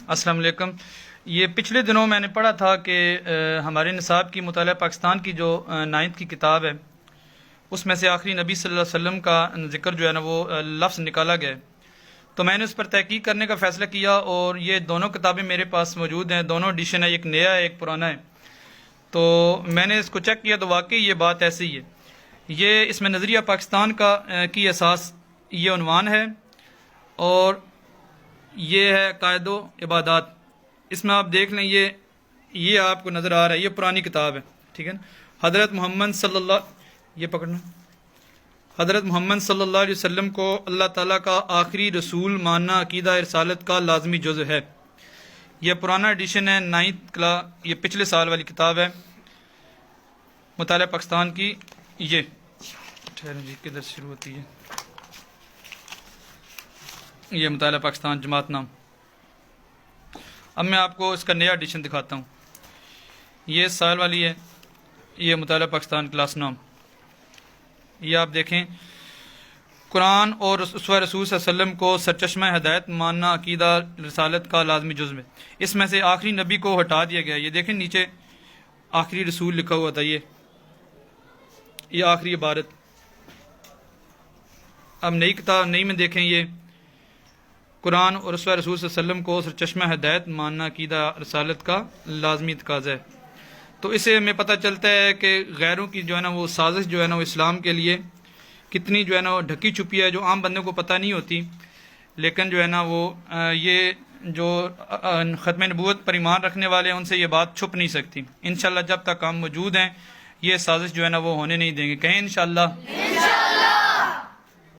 السلام علیکم۔ یہ پچھلے دنوں میں نے پڑھا تھا کہ ہمارے نصاب کی مطالعہ پاکستان کی جو 9th کی کتاب ہے اس میں سے آخری نبی صلی اللہ علیہ وسلم کا ذکر جو ہے نا وہ لفظ نکالا گیا ہے، تو میں نے اس پر تحقیق کرنے کا فیصلہ کیا اور یہ دونوں کتابیں میرے پاس موجود ہیں، دونوں ایڈیشن ہے، ایک نیا ہے ایک پرانا ہے۔ تو میں نے اس کو چیک کیا تو واقعی یہ بات ایسی ہے، یہ اس میں نظریہ پاکستان کا کی اساس یہ عنوان ہے اور یہ ہے قائد و عبادات۔ اس میں آپ دیکھ لیں یہ آپ کو نظر آ رہا ہے، یہ پرانی کتاب ہے، ٹھیک ہے نا۔ حضرت محمد صلی اللہ علیہ وسلم کو اللہ تعالیٰ کا آخری رسول ماننا عقیدہ رسالت کا لازمی جزء ہے۔ یہ پرانا ایڈیشن ہے 9th کا، یہ پچھلے سال والی کتاب ہے مطالعہ پاکستان کی۔ یہ ٹھہریں جی، کدھر شروع ہوتی ہے؟ یہ مطالعہ پاکستان جماعت نام۔ اب میں آپ کو اس کا نیا ایڈیشن دکھاتا ہوں، یہ اس سال والی ہے، یہ مطالعہ پاکستان کلاس نام۔ یہ آپ دیکھیں، قرآن اور اسوہ رسول صلی اللہ علیہ وسلم کو سرچشمہ ہدایت ماننا عقیدہ رسالت کا لازمی جزو ہے۔ اس میں سے آخری نبی کو ہٹا دیا گیا، یہ دیکھیں نیچے آخری رسول لکھا ہوا تھا، یہ آخری عبارت۔ اب نئی کتاب نئی میں دیکھیں، یہ قرآن اور اسوہ رسول صلی اللہ علیہ وسلم کو سرچشمہ ہدایت ماننا عقیدہ رسالت کا لازمی تقاضا ہے۔ تو اسے ہمیں پتہ چلتا ہے کہ غیروں کی جو ہے نا وہ سازش جو ہے نا وہ اسلام کے لیے کتنی جو ہے نا وہ ڈھکی چھپی ہے، جو عام بندے کو پتہ نہیں ہوتی، لیکن جو ہے نا وہ یہ جو ختم نبوت پر ایمان رکھنے والے ہیں ان سے یہ بات چھپ نہیں سکتی۔ انشاءاللہ جب تک ہم موجود ہیں یہ سازش جو ہے نا وہ ہونے نہیں دیں گے، کہیں انشاءاللہ۔